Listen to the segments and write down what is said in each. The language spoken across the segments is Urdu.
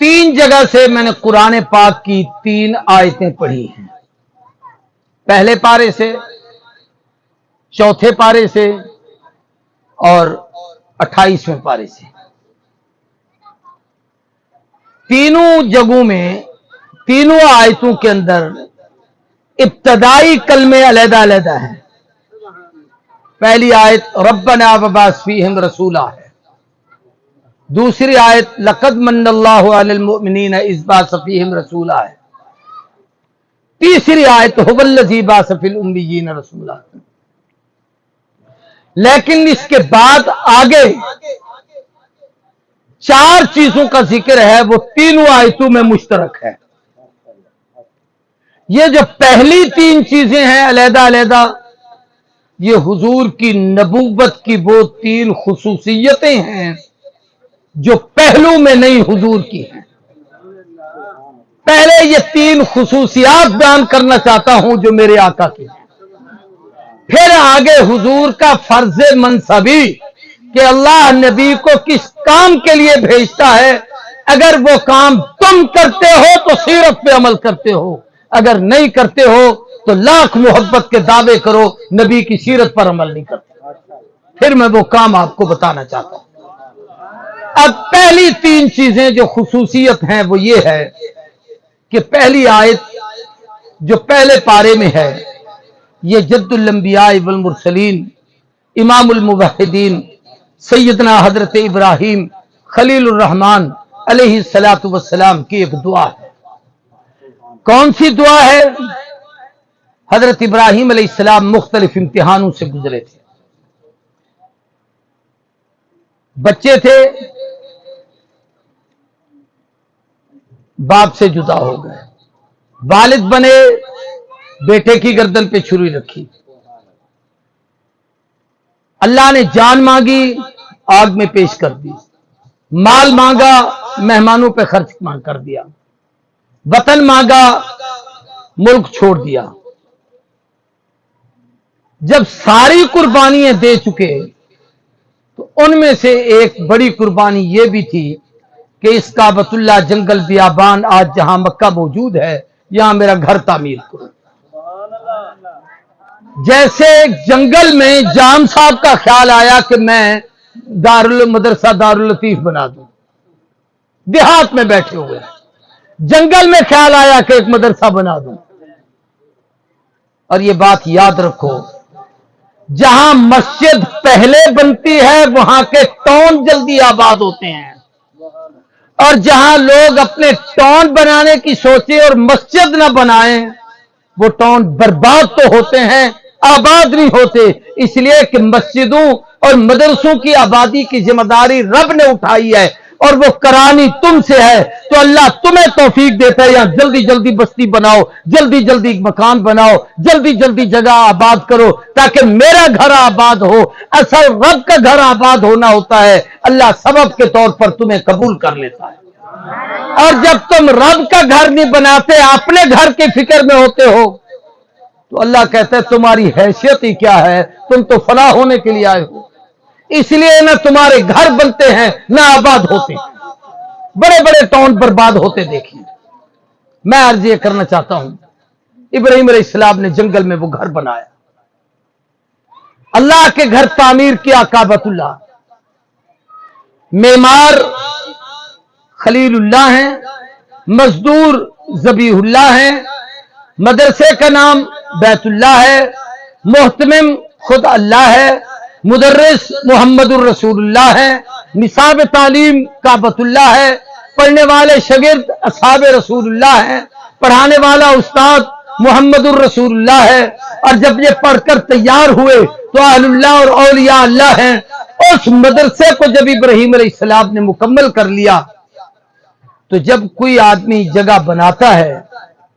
3 جگہ سے میں نے قرآن پاک کی 3 آیتیں پڑھی ہیں، پہلے پارے سے، چوتھے پارے سے اور 28ویں پارے سے۔ تینوں جگہوں میں، تینوں آیتوں کے اندر ابتدائی کلمے علیحدہ علیحدہ ہیں۔ پہلی آیت ربنا وبعث فیہم رسولا ہے، دوسری آیت لقد من اللہ علی المؤمنین اذ بعث فیہم رسولا ہے، تیسری آیت هو الذی بعث فی الامیین رسولا۔ لیکن اس کے بعد آگے 4 چیزوں کا ذکر ہے، وہ تینوں آیتوں میں مشترک ہے۔ یہ جو پہلی 3 چیزیں ہیں علیحدہ علیحدہ، یہ حضور کی نبوت کی وہ 3 خصوصیتیں ہیں جو پہلو میں نہیں حضور کی ہیں۔ پہلے یہ 3 خصوصیات بیان کرنا چاہتا ہوں جو میرے آقا کی ہیں، پھر آگے حضور کا فرض منصبی کہ اللہ نبی کو کس کام کے لیے بھیجتا ہے، اگر وہ کام تم کرتے ہو تو سیرت پہ عمل کرتے ہو، اگر نہیں کرتے ہو تو لاکھ محبت کے دعوے کرو، نبی کی سیرت پر عمل نہیں کرتے۔ پھر میں وہ کام آپ کو بتانا چاہتا ہوں۔ اب پہلی 3 چیزیں جو خصوصیت ہیں وہ یہ ہے کہ پہلی آیت جو پہلے پارے میں ہے، یہ جد الانبیاء والمرسلین امام الموحدین سیدنا حضرت ابراہیم خلیل الرحمن علیہ الصلوۃ والسلام کی ایک دعا ہے۔ کون سی دعا ہے؟ حضرت ابراہیم علیہ السلام مختلف امتحانوں سے گزرے تھے، بچے تھے، باپ سے جدا ہو گئے، والد بنے، بیٹے کی گردن پہ چھری رکھی، اللہ نے جان مانگی، آگ میں پیش کر دی، مال مانگا، مہمانوں پہ خرچ کر دیا، وطن مانگا، ملک چھوڑ دیا۔ جب ساری قربانیاں دے چکے تو ان میں سے ایک بڑی قربانی یہ بھی تھی کہ اس کعبۃ اللہ جنگل بیابان آج جہاں مکہ موجود ہے، یہاں میرا گھر تعمیر کرو۔ جیسے جنگل میں جام صاحب کا خیال آیا کہ میں مدرسہ داراللطیف بنا دوں، دیہات میں بیٹھے ہوئے، جنگل میں خیال آیا کہ ایک مدرسہ بنا دوں۔ اور یہ بات یاد رکھو، جہاں مسجد پہلے بنتی ہے وہاں کے ٹاؤن جلدی آباد ہوتے ہیں، اور جہاں لوگ اپنے ٹاؤن بنانے کی سوچیں اور مسجد نہ بنائیں، وہ ٹاؤن برباد تو ہوتے ہیں، آباد نہیں ہوتے، اس لیے کہ مسجدوں اور مدرسوں کی آبادی کی ذمہ داری رب نے اٹھائی ہے اور وہ کرانی تم سے ہے۔ تو اللہ تمہیں توفیق دیتا ہے، یہاں جلدی جلدی بستی بناؤ، جلدی جلدی مکان بناؤ، جلدی جلدی جگہ آباد کرو تاکہ میرا گھر آباد ہو۔ اصل رب کا گھر آباد ہونا ہوتا ہے، اللہ سبب کے طور پر تمہیں قبول کر لیتا ہے۔ اور جب تم رب کا گھر نہیں بناتے، اپنے گھر کی فکر میں ہوتے ہو، تو اللہ کہتا ہے تمہاری حیثیت ہی کیا ہے، تم تو فلاح ہونے کے لیے آئے ہو۔ اس لیے نہ تمہارے گھر بنتے ہیں نہ آباد ہوتے ہیں، بڑے بڑے ٹاؤن برباد ہوتے دیکھیں۔ میں عرض یہ کرنا چاہتا ہوں، ابراہیم علیہ السلام نے جنگل میں وہ گھر بنایا، اللہ کے گھر تعمیر کیا، کعبۃ اللہ۔ معمار خلیل اللہ ہیں، مزدور ذبیح اللہ ہیں، مدرسے کا نام بیت اللہ ہے، محتمم خود اللہ ہے، مدرس محمد الرسول اللہ ہے، نصاب تعلیم کعبۃ اللہ ہے، پڑھنے والے شاگرد اصحاب رسول اللہ ہیں، پڑھانے والا استاد محمد الرسول اللہ ہے۔ اور جب یہ پڑھ کر تیار ہوئے تو اہل اللہ اور اولیاء اللہ ہیں۔ اس مدرسے کو جب ابراہیم علیہ السلام نے مکمل کر لیا تو جب کوئی آدمی جگہ بناتا ہے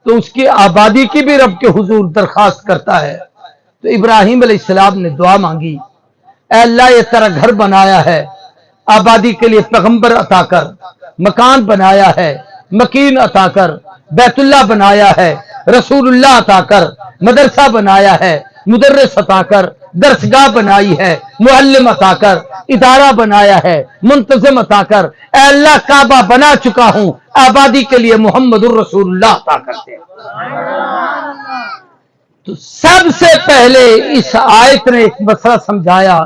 تو اس کی آبادی کی بھی رب کے حضور درخواست کرتا ہے۔ تو ابراہیم علیہ السلام نے دعا مانگی، اے اللہ یہ تیرا گھر بنایا ہے، آبادی کے لیے پیغمبر عطا کر، مکان بنایا ہے، مکین عطا کر، بیت اللہ بنایا ہے، رسول اللہ عطا کر، مدرسہ بنایا ہے، مدرس عطا کر، درسگاہ بنائی ہے، معلم عطا کر، ادارہ بنایا ہے منتظم عطا کر، اے اللہ کعبہ بنا چکا ہوں، آبادی کے لیے محمد الرسول اللہ عطا کرتے ہیں۔ تو سب سے پہلے اس آیت نے ایک مسئلہ سمجھایا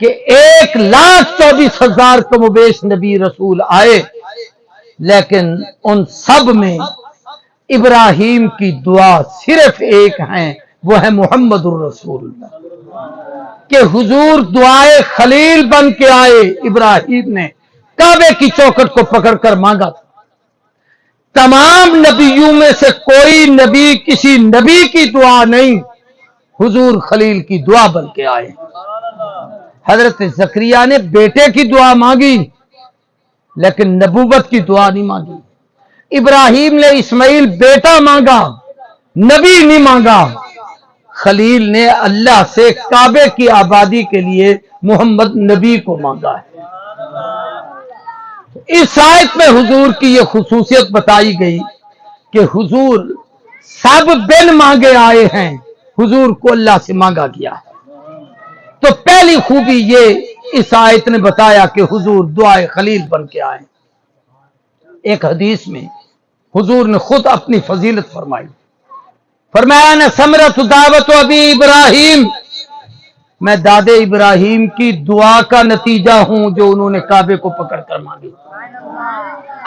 کہ 1,24,000 کم و بیش نبی رسول آئے، لیکن ان سب میں ابراہیم کی دعا صرف ایک ہے، وہ ہے محمد الرسول اللہ، کہ حضور دعائے خلیل بن کے آئے۔ ابراہیم نے کعبے کی چوکھٹ کو پکڑ کر مانگا تھا۔ تمام نبیوں میں سے کوئی نبی کسی نبی کی دعا نہیں، حضور خلیل کی دعا بن کے آئے۔ حضرت زکریا نے بیٹے کی دعا مانگی لیکن نبوت کی دعا نہیں مانگی۔ ابراہیم نے اسماعیل بیٹا مانگا، نبی نہیں مانگا۔ خلیل نے اللہ سے کعبے کی آبادی کے لیے محمد نبی کو مانگا ہے۔ اس آیت میں حضور کی یہ خصوصیت بتائی گئی کہ حضور سب بن مانگے آئے ہیں، حضور کو اللہ سے مانگا گیا ہے۔ تو پہلی خوبی یہ اس آیت نے بتایا کہ حضور دعائے خلیل بن کے آئے۔ ایک حدیث میں حضور نے خود اپنی فضیلت فرمائی، فرمایا نہ ثمرۃ دعوت ابی ابراہیم، میں داد ابراہیم کی دعا کا نتیجہ ہوں جو انہوں نے کعبے کو پکڑ کر مانگی۔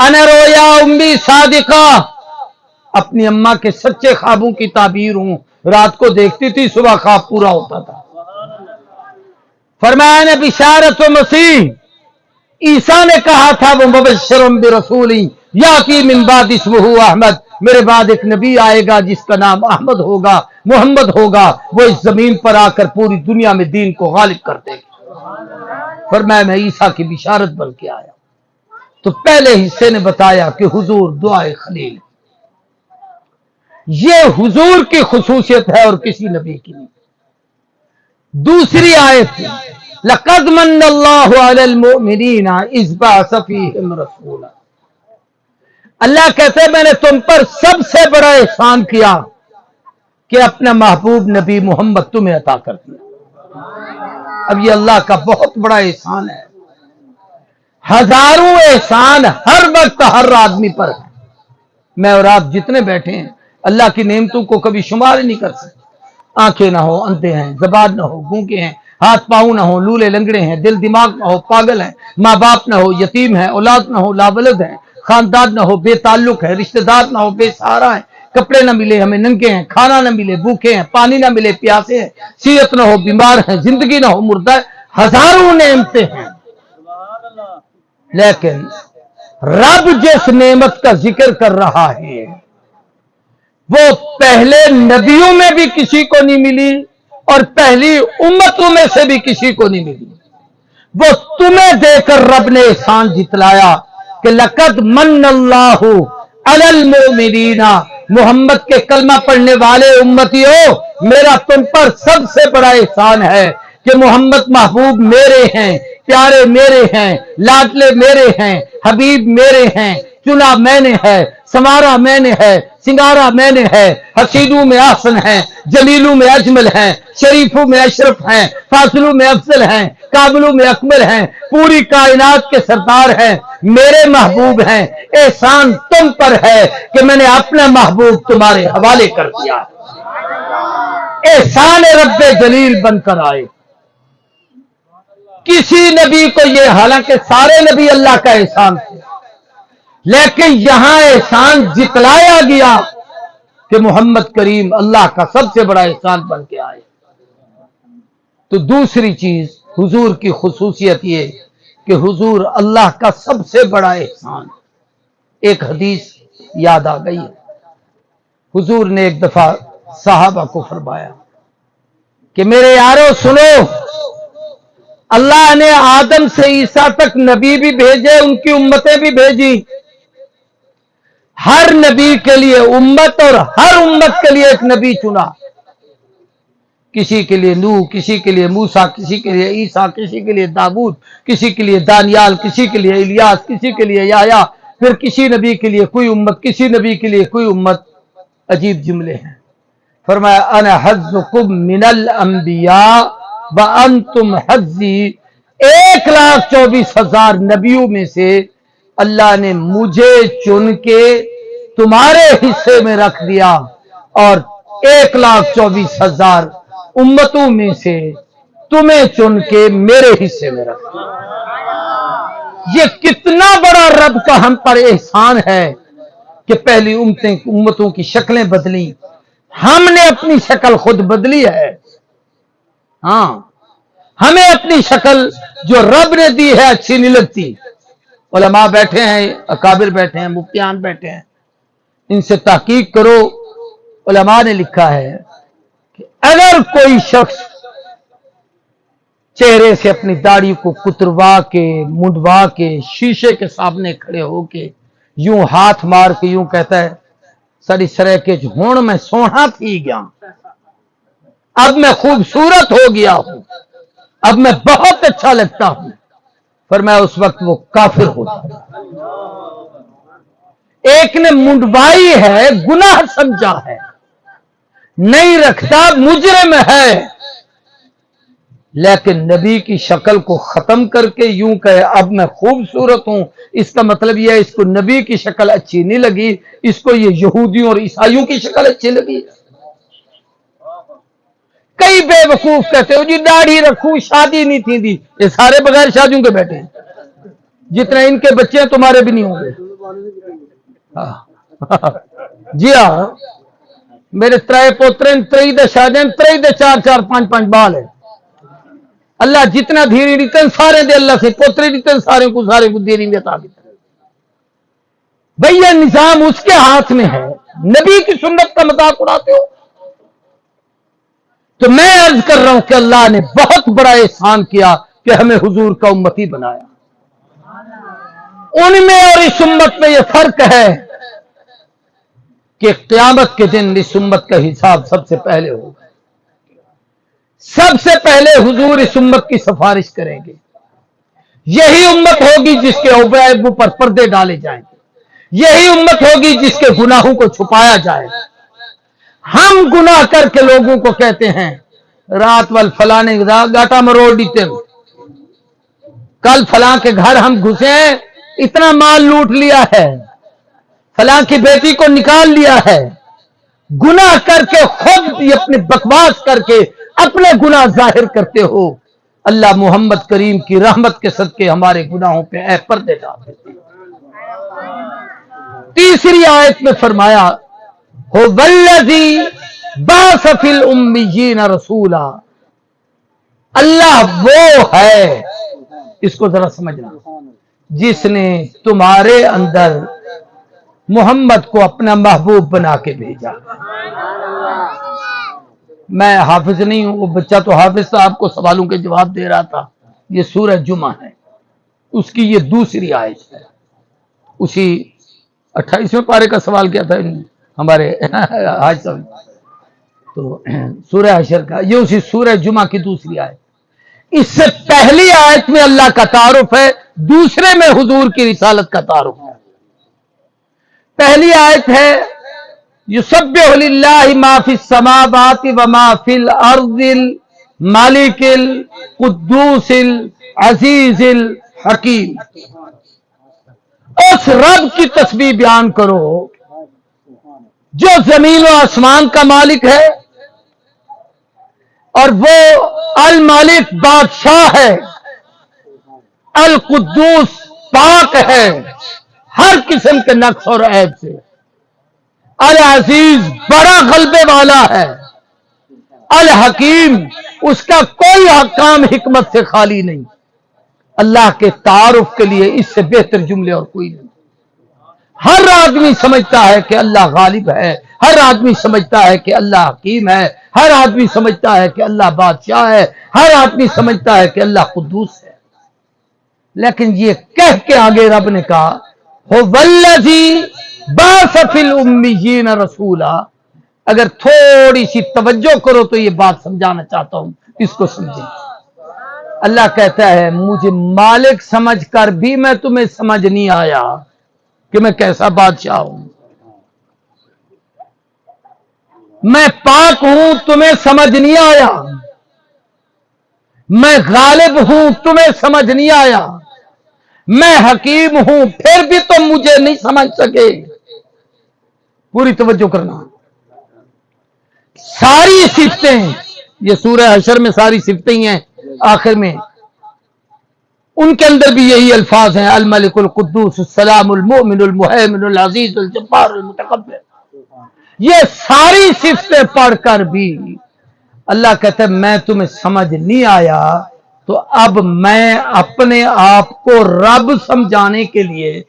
انا رویا امی صادقہ، اپنی اماں کے سچے خوابوں کی تعبیر ہوں، رات کو دیکھتی تھی صبح خواب پورا ہوتا تھا۔ فرمایا نے بشارت و مسیح، عیسیٰ نے کہا تھا وہ مبشر برسول یاتی من بعد اسمہ احمد، میرے بعد ایک نبی آئے گا جس کا نام احمد ہوگا، محمد ہوگا، وہ اس زمین پر آ کر پوری دنیا میں دین کو غالب کر دے گا۔ فرمایا میں عیسیٰ کی بشارت بن کے آیا۔ تو پہلے حصے نے بتایا کہ حضور دعائے خلیل، یہ حضور کی خصوصیت ہے اور کسی نبی کی نہیں۔ دوسری آیت لَقَدْ مَنَّ اللَّهُ عَلَى الْمُؤْمِنِينَ إِذْ بَعَثَ فِيهِمْ رَسُولًا، اللہ کہتے ہیں میں نے تم پر سب سے بڑا احسان کیا کہ اپنا محبوب نبی محمد تمہیں عطا کر دیا۔ اب یہ اللہ کا بہت بڑا احسان ہے، ہزاروں احسان ہر وقت ہر آدمی پر ہے۔ میں اور آپ جتنے بیٹھے ہیں اللہ کی نعمتوں کو کبھی شمار ہی نہیں کر سکتے۔ آنکھیں نہ ہو اندھے ہیں، زبان نہ ہو گونگے ہیں، ہاتھ پاؤں نہ ہو لولے لنگڑے ہیں، دل دماغ نہ ہو پاگل ہیں، ماں باپ نہ ہو یتیم ہیں، اولاد نہ ہو لاولد ہیں، خاندان نہ ہو بے تعلق ہے، رشتہ دار نہ ہو بے سہارا ہے، کپڑے نہ ملے ہمیں ننگے ہیں، کھانا نہ ملے بھوکے ہیں، پانی نہ ملے پیاسے ہیں، صحت نہ ہو بیمار ہیں، زندگی نہ ہو مردہ ہے، ہزاروں نعمتیں ہیں۔ لیکن رب جس نعمت کا ذکر کر رہا ہے وہ پہلے نبیوں میں بھی کسی کو نہیں ملی اور پہلی امتوں میں سے بھی کسی کو نہیں ملی۔ وہ تمہیں دے کر رب نے احسان جتلایا کہ لقد من اللہ علی المؤمنین، محمد کے کلمہ پڑھنے والے امتیوں، میرا تم پر سب سے بڑا احسان ہے کہ محمد محبوب میرے ہیں، پیارے میرے ہیں، لاڈلے میرے ہیں، حبیب میرے ہیں، چنا میں نے ہے، سنوارا میں نے ہے، سنگارا میں نے ہے، حسینوں میں احسن ہیں، جلیلوں میں اجمل ہیں، شریفوں میں اشرف ہیں، فاضلوں میں افضل ہیں، قابلوں میں اکمل ہیں، پوری کائنات کے سردار ہیں، میرے محبوب ہیں۔ احسان تم پر ہے کہ میں نے اپنا محبوب تمہارے حوالے کر دیا۔ احسان رب جلیل بن کر آئے۔ کسی نبی کو یہ، حالانکہ سارے نبی اللہ کا احسان تھے، لیکن یہاں احسان جتلایا گیا کہ محمد کریم اللہ کا سب سے بڑا احسان بن کے آئے۔ تو دوسری چیز حضور کی خصوصیت یہ کہ حضور اللہ کا سب سے بڑا احسان۔ ایک حدیث یاد آ گئی ہے، حضور نے ایک دفعہ صحابہ کو فرمایا کہ میرے یارو سنو، اللہ نے آدم سے عیسیٰ تک نبی بھی بھیجے، ان کی امتیں بھی بھیجی، ہر نبی کے لیے امت اور ہر امت کے لیے ایک نبی چنا، کسی کے لیے نوح، کسی کے لیے موسیٰ، کسی کے لیے عیسیٰ، کسی کے لیے داؤد، کسی کے لیے دانیال، کسی کے لیے الیاس، کسی کے لیے یحییٰ، پھر کسی نبی کے لیے کوئی امت، کسی نبی کے لیے کوئی امت۔ عجیب جملے ہیں۔ فرمایا انا حظکم من الانبیاء وانتم حظی 1,24,000 نبیوں میں سے اللہ نے مجھے چن کے تمہارے حصے میں رکھ دیا اور 1,24,000 امتوں میں سے تمہیں چن کے میرے حصے میں رکھ دیا۔ یہ کتنا بڑا رب کا ہم پر احسان ہے کہ پہلی امتوں کی شکلیں بدلی، ہم نے اپنی شکل خود بدلی ہے۔ ہاں، ہمیں اپنی شکل جو رب نے دی ہے اچھی نہیں لگتی۔ علماء بیٹھے ہیں، اکابر بیٹھے ہیں، مفتیان بیٹھے ہیں، ان سے تحقیق کرو۔ علماء نے لکھا ہے کہ اگر کوئی شخص چہرے سے اپنی داڑھی کو کتروا کے منڈوا کے شیشے کے سامنے کھڑے ہو کے یوں ہاتھ مار کے یوں کہتا ہے ساری سرے کے ہون میں سونا تھی گیا، اب میں خوبصورت ہو گیا ہوں، اب میں بہت اچھا لگتا ہوں، فرمایا اس وقت وہ کافر ہوتا ہے۔ ایک نے منڈوائی ہے، گناہ سمجھا ہے، نہیں رکھتا، مجرم ہے، لیکن نبی کی شکل کو ختم کر کے یوں کہے اب میں خوبصورت ہوں، اس کا مطلب یہ ہے اس کو نبی کی شکل اچھی نہیں لگی، اس کو یہ یہودیوں اور عیسائیوں کی شکل اچھی لگی۔ کئی بے وقوف کہتے ہو جی داڑھی رکھوں شادی نہیں تھی دی، یہ سارے بغیر شادیوں کے بیٹھے ہیں، جتنے ان کے بچے ہیں تمہارے بھی نہیں ہوں گے۔ جی ہاں، میرے ترائے پوترے ترئی دے شادیں ترئی دے 4-4 5-5 بال ہے، اللہ جتنا دھیری دیتے سارے دے اللہ سے پوترے دیتے سارے کو دھیری دیتا بھئی یہ نظام اس کے ہاتھ میں ہے، نبی کی سنت کا مذاق اڑاتے ہو۔ تو میں عرض کر رہا ہوں کہ اللہ نے بہت بڑا احسان کیا کہ ہمیں حضور کا امتی بنایا۔ ان میں اور اس امت میں یہ فرق ہے کہ قیامت کے دن اس امت کا حساب سب سے پہلے ہوگا، سب سے پہلے حضور اس امت کی سفارش کریں گے۔ یہی امت ہوگی جس کے عیبوں پر پردے ڈالے جائیں گے، یہی امت ہوگی جس کے گناہوں کو چھپایا جائے گا۔ ہم گناہ کر کے لوگوں کو کہتے ہیں رات وال فلاں نے گاٹا مروڑ دیتے، کل فلاں کے گھر ہم گھسے ہیں اتنا مال لوٹ لیا ہے، فلاں کی بیٹی کو نکال لیا ہے، گناہ کر کے خود اپنے بکواس کر کے اپنے گناہ ظاہر کرتے ہو۔ اللہ محمد کریم کی رحمت کے صدقے ہمارے گناہوں پہ اے پردے ڈال دیتے۔ تیسری آیت میں فرمایا هو الذی بعث فی الامیین رسولا، اللہ وہ ہے، اس کو ذرا سمجھنا، جس نے تمہارے اندر محمد کو اپنا محبوب بنا کے بھیجا۔ میں حافظ نہیں ہوں، وہ بچہ تو حافظ تھا، آپ کو سوالوں کے جواب دے رہا تھا۔ یہ سورہ جمعہ ہے، اس کی یہ دوسری آیت ہے۔ اسی 28ویں پارے کا سوال کیا تھا ہمارے حاج صاحب، تو سورہ حشر کا، یہ اسی سورہ جمعہ کی دوسری آیت۔ اس سے پہلی آیت میں اللہ کا تعارف ہے، دوسرے میں حضور کی رسالت کا تعارف ہے۔ پہلی آیت ہے یسبح للہ ما فی السماوات وما فی الارض المالک القدوس العزیز الحکیم۔ اس رب کی تسبیح بیان کرو جو زمین و آسمان کا مالک ہے، اور وہ المالک بادشاہ ہے، القدوس پاک ہے ہر قسم کے نقص اور عیب سے، العزیز بڑا غلبے والا ہے، الحکیم اس کا کوئی کام حکمت سے خالی نہیں۔ اللہ کے تعارف کے لیے اس سے بہتر جملے اور کوئی نہیں۔ ہر آدمی سمجھتا ہے کہ اللہ غالب ہے، ہر آدمی سمجھتا ہے کہ اللہ حکیم ہے، ہر آدمی سمجھتا ہے کہ اللہ بادشاہ ہے، ہر آدمی سمجھتا ہے کہ اللہ قدوس ہے، لیکن یہ کہہ کے آگے رب نے کہا هو الذی بعث فی الامیین رسولا۔ اگر تھوڑی سی توجہ کرو تو یہ بات سمجھانا چاہتا ہوں، اس کو سمجھیں۔ اللہ کہتا ہے مجھے مالک سمجھ کر بھی میں تمہیں سمجھ نہیں آیا کہ میں کیسا بادشاہ ہوں، میں پاک ہوں تمہیں سمجھ نہیں آیا، میں غالب ہوں تمہیں سمجھ نہیں آیا، میں حکیم ہوں پھر بھی تم مجھے نہیں سمجھ سکے۔ پوری توجہ کرنا، ساری صفتیں، یہ سورہ حشر میں ساری صفتیں ہی ہیں، آخر میں ان کے اندر بھی یہی الفاظ ہیں، الملک القدوس السلام المؤمن المہیمن العزیز الجبار المتکبر۔ یہ ساری صفتیں پڑھ کر بھی اللہ کہتا ہے میں تمہیں سمجھ نہیں آیا، تو اب میں اپنے آپ کو رب سمجھانے کے لیے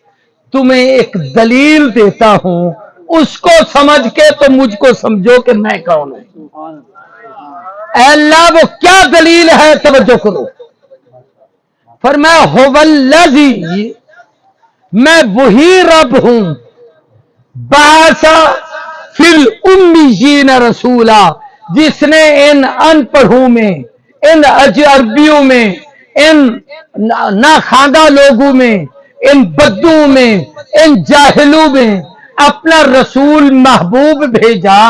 تمہیں ایک دلیل دیتا ہوں، اس کو سمجھ کے تو مجھ کو سمجھو کہ میں کون ہوں۔ اے اللہ وہ کیا دلیل ہے، توجہ کرو۔ فرمایا هو الذی، میں وہی رب ہوں، بعث فی الامیین رسولا، جس نے ان ان پڑھوں میں، ان عربیوں میں، ان ناخواندہ لوگوں میں، ان بدوں میں، ان جاہلوں میں اپنا رسول محبوب بھیجا،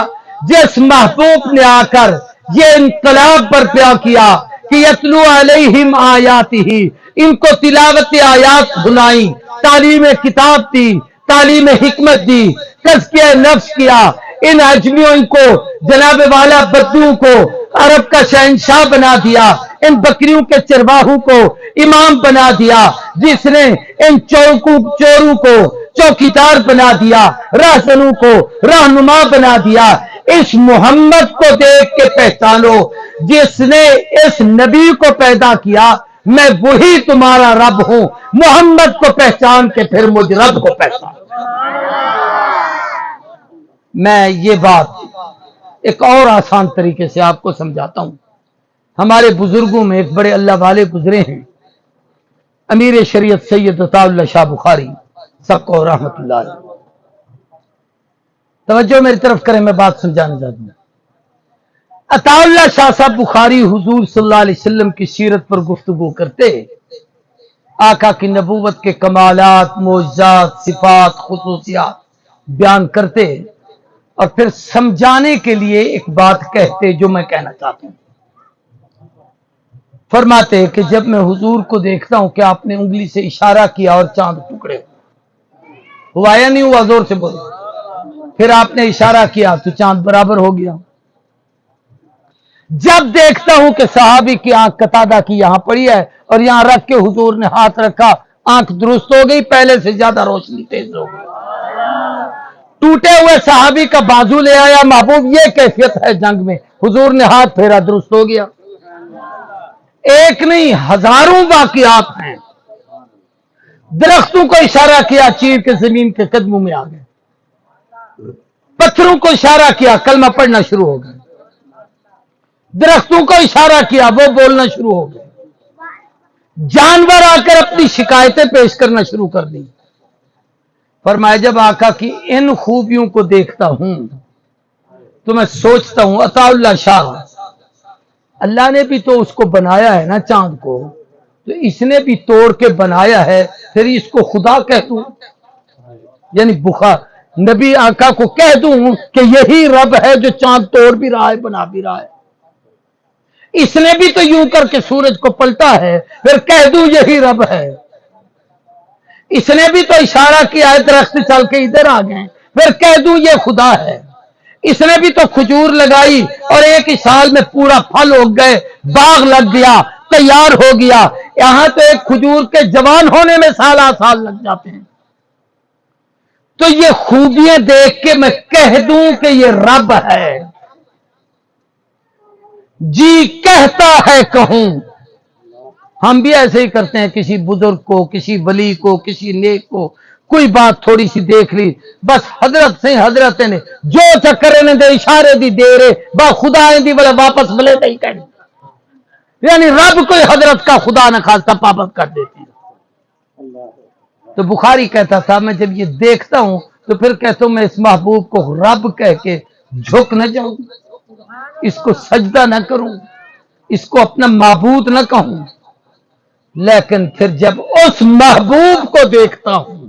جس محبوب نے آ کر یہ انقلاب برپا کیا کہ یتلو علیہم آیاتہ، ان کو تلاوت آیات سنائی، تعلیم کتاب دی، تعلیم حکمت دی، تزکیہ نفس کیا، ان اجمیوں کو، جناب والا بدوؤں کو عرب کا شہنشاہ بنا دیا، ان بکریوں کے چرواہوں کو امام بنا دیا، جس نے ان چوروں کو چوکیدار بنا دیا، راہزنوں کو رہنما بنا دیا۔ اس محمد کو دیکھ کے پہچانو، جس نے اس نبی کو پیدا کیا، میں وہی تمہارا رب ہوں۔ محمد کو پہچان کے پھر مجھ رب کو پہچان۔ میں یہ بات ایک اور آسان طریقے سے آپ کو سمجھاتا ہوں۔ ہمارے بزرگوں میں ایک بڑے اللہ والے گزرے ہیں، امیر شریعت سید عطا اللہ شاہ بخاری سب کو رحمت اللہ علیہ۔ توجہ میری طرف کریں، میں بات سمجھانے چاہتا ہوں۔ عطا اللہ شاہ صاحب بخاری حضور صلی اللہ علیہ وسلم کی سیرت پر گفتگو کرتے، آقا کی نبوت کے کمالات، معجزات، صفات، خصوصیات بیان کرتے، اور پھر سمجھانے کے لیے ایک بات کہتے جو میں کہنا چاہتا ہوں۔ فرماتے کہ جب میں حضور کو دیکھتا ہوں کہ آپ نے انگلی سے اشارہ کیا اور چاند ٹکڑے ہوا یا نہیں ہوا، زور سے بولو۔ پھر آپ نے اشارہ کیا تو چاند برابر ہو گیا۔ جب دیکھتا ہوں کہ صحابی کی آنکھ قتادہ کی یہاں پڑی ہے اور یہاں رکھ کے حضور نے ہاتھ رکھا، آنکھ درست ہو گئی، پہلے سے زیادہ روشنی تیز ہو گئی۔ ٹوٹے ہوئے صحابی کا بازو لے آیا محبوب، یہ کیفیت ہے جنگ میں، حضور نے ہاتھ پھیرا، درست ہو گیا۔ ایک نہیں ہزاروں واقعات ہیں۔ درختوں کو اشارہ کیا، چیر کے زمین کے قدموں میں آ گئے۔ پتھروں کو اشارہ کیا، کلمہ پڑھنا شروع ہو گئے۔ درختوں کو اشارہ کیا، وہ بولنا شروع ہو گئے۔ جانور آ کر اپنی شکایتیں پیش کرنا شروع کر دی۔ فرمایا جب آقا کی ان خوبیوں کو دیکھتا ہوں تو میں سوچتا ہوں عطا اللہ شاہ، اللہ نے بھی تو اس کو بنایا ہے نا چاند کو، تو اس نے بھی توڑ کے بنایا ہے، پھر اس کو خدا کہہ دوں؟ یعنی بخار نبی آقا کو کہہ دوں کہ یہی رب ہے جو چاند توڑ بھی رہا ہے، بنا بھی رہا ہے؟ اس نے بھی تو یوں کر کے سورج کو پلٹا ہے، پھر کہہ دوں یہی رب ہے؟ اس نے بھی تو اشارہ کیا ہے، درخت چل کے ادھر آ گئے، پھر کہہ دوں یہ خدا ہے؟ اس نے بھی تو کھجور لگائی اور ایک ہی سال میں پورا پھل ہو گئے، باغ لگ گیا، تیار ہو گیا۔ یہاں تو ایک کھجور کے جوان ہونے میں سال لگ جاتے ہیں۔ تو یہ خوبیاں دیکھ کے میں کہہ دوں کہ یہ رب ہے؟ جی کہتا ہے کہوں۔ ہم بھی ایسے ہی کرتے ہیں، کسی بزرگ کو، کسی ولی کو، کسی نیک کو کوئی بات تھوڑی سی دیکھ لی، بس حضرت سے حضرت نے جو چکر نے دے اشارے دی دے رہے با خدا دی بلا واپس ملے نہیں کہنے، یعنی رب کوئی حضرت کا خدا نہ خاصتا پابند کر دیتی۔ تو بخاری کہتا تھا میں جب یہ دیکھتا ہوں تو پھر کہتا ہوں میں اس محبوب کو رب کہہ کے جھک نہ جاؤں، اس کو سجدہ نہ کروں، اس کو اپنا معبود نہ کہوں۔ لیکن پھر جب اس محبوب کو دیکھتا ہوں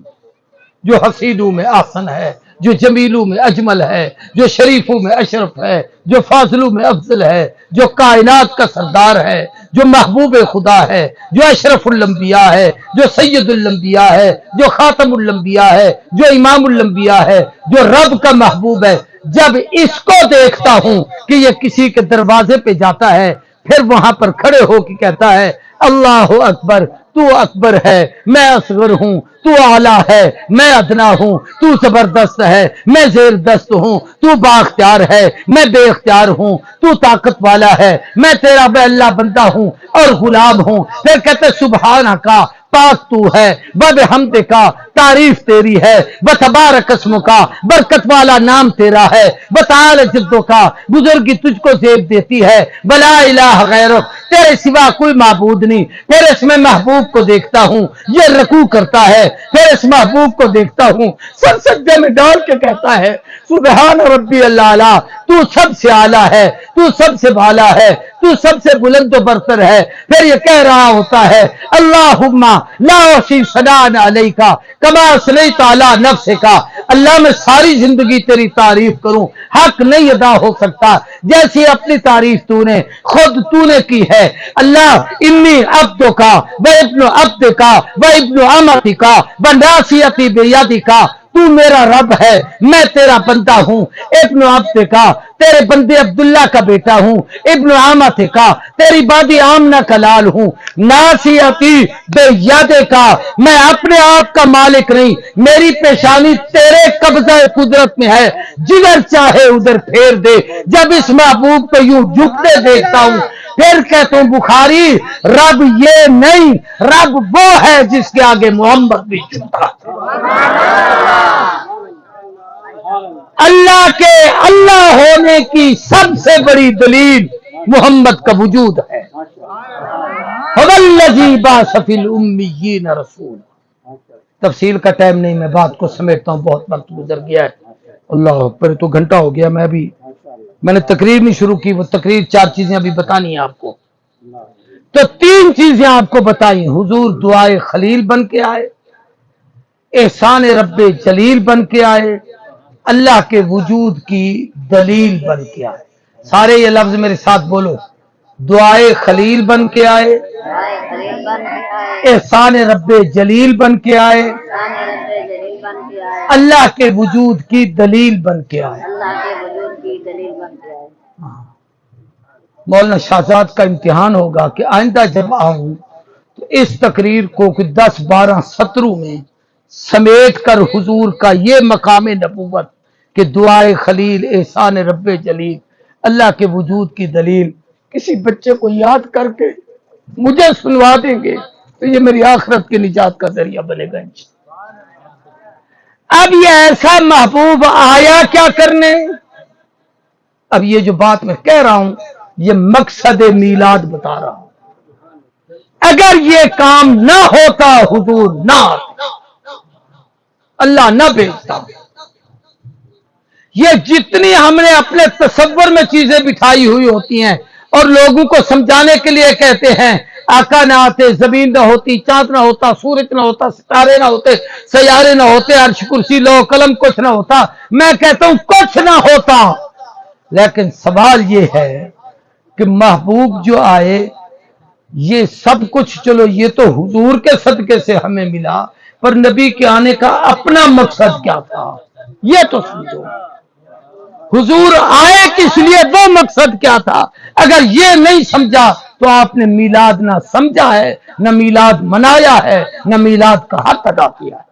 جو حسینوں میں احسن ہے، جو جمیلوں میں اجمل ہے، جو شریفوں میں اشرف ہے، جو فاضلوں میں افضل ہے، جو کائنات کا سردار ہے، جو محبوب خدا ہے، جو اشرف الانبیاء ہے، جو سید الانبیاء ہے، جو خاتم الانبیاء ہے، جو امام الانبیاء ہے، جو رب کا محبوب ہے، جب اس کو دیکھتا ہوں کہ یہ کسی کے دروازے پہ جاتا ہے، پھر وہاں پر کھڑے ہو کے کہتا ہے اللہ اکبر، تو اکبر ہے، میں اصغر ہوں، تو اعلیٰ ہے، میں ادنا ہوں، تو زبردست ہے، میں زیر دست ہوں، تو بااختیار ہے، میں بے اختیار ہوں، تو طاقت والا ہے، میں تیرا بے اللہ بندہ ہوں اور غلام ہوں۔ پھر کہتے سبحانہ کا، پاک تو ہے، بحمد کا، تعریف تیری ہے، بتبارک اسم کا، برکت والا نام تیرا ہے، بتعال جدوں کا، بزرگی تجھ کو زیب دیتی ہے، بلا الہ غیرک، تیرے سوا کوئی معبود نہیں۔ پھر اس میں محبوب کو دیکھتا ہوں، یہ رکوع کرتا ہے، پھر اس محبوب کو دیکھتا ہوں، سر سجدے میں ڈال کے کہتا ہے سبحان ربی اللہ، تو سب سے اعلیٰ ہے، تو سب سے بالا ہے، تو سب سے بلند و برتر ہے۔ پھر یہ کہہ رہا ہوتا ہے اللہم لا احصی ثناء علیک کما اثنیت علی نفسک، اللہ میں ساری زندگی تیری تعریف کروں، حق نہیں ادا ہو سکتا جیسی اپنی تعریف تو نے خود تو نے کی ہے۔ اللہ انی عبدک و ابن عبدک و ابن امتک و ناصیتی بیدک، تو میرا رب ہے، میں تیرا بندہ ہوں، ابن عبد کا، تیرے بندے عبداللہ کا بیٹا ہوں، ابن عامت کا، تیری بادی آمنہ کا لال ہوں، ناصیتی بیدے کا، میں اپنے آپ کا مالک نہیں، میری پیشانی تیرے قبضہ قدرت میں ہے، جدھر چاہے ادھر پھیر دے۔ جب اس محبوب کو یوں جھکتے دیکھتا ہوں پھر کہتا ہوں بخاری رب یہ نہیں، رب وہ ہے جس کے آگے محمد بھی جھکا۔ اللہ کے اللہ ہونے کی سب سے بڑی دلیل محمد کا وجود ہے۔ وَالَّذِي بَعَثَ فِي الْأُمِّيِّينَ رَسُولًا۔ تفصیل کا ٹائم نہیں، میں بات کو سمیٹتا ہوں، بہت وقت گزر گیا ہے۔ اللہ اکبر، تو گھنٹہ ہو گیا، میں نے تقریر نہیں شروع کی، وہ تقریر 4 چیزیں ابھی بتانی ہیں آپ کو۔ تو 3 چیزیں آپ کو بتائیں، حضور دعائے خلیل بن کے آئے، احسان رب جلیل بن کے آئے، اللہ کے وجود کی دلیل بن کے آئے۔ سارے یہ لفظ میرے ساتھ بولو، دعائے خلیل بن کے آئے، احسان رب جلیل بن کے آئے، اللہ کے وجود کی دلیل بن کے آئے۔ مولانا شہزاد کا امتحان ہوگا کہ آئندہ جب آؤں تو اس تقریر کو 10-12 سطروں میں سمیٹ کر حضور کا یہ مقام نبوت کہ دعائے خلیل، احسان رب جلیل، اللہ کے وجود کی دلیل کسی بچے کو یاد کر کے مجھے سنوا دیں گے تو یہ میری آخرت کی نجات کا ذریعہ بنے گا انشاءاللہ۔ اب یہ ایسا محبوب آیا کیا کرنے؟ اب یہ جو بات میں کہہ رہا ہوں یہ مقصد میلاد بتا رہا ہوں۔ اگر یہ کام نہ ہوتا حضور نہ آتے، اللہ نہ بھیجتا، یہ جتنی ہم نے اپنے تصور میں چیزیں بٹھائی ہوئی ہوتی ہیں اور لوگوں کو سمجھانے کے لیے کہتے ہیں آقا نہ آتے، زمین نہ ہوتی، چاند نہ ہوتا، سورج نہ ہوتا، ستارے نہ ہوتے، سیارے نہ ہوتے، عرش کرسی لوح قلم کچھ نہ ہوتا، میں کہتا ہوں کچھ نہ ہوتا۔ لیکن سوال یہ ہے کہ محبوب جو آئے، یہ سب کچھ چلو یہ تو حضور کے صدقے سے ہمیں ملا، پر نبی کے آنے کا اپنا مقصد کیا تھا یہ تو سمجھو۔ حضور آئے کس لیے، وہ مقصد کیا تھا؟ اگر یہ نہیں سمجھا تو آپ نے میلاد نہ سمجھا ہے، نہ میلاد منایا ہے، نہ میلاد کا حق ادا کیا ہے۔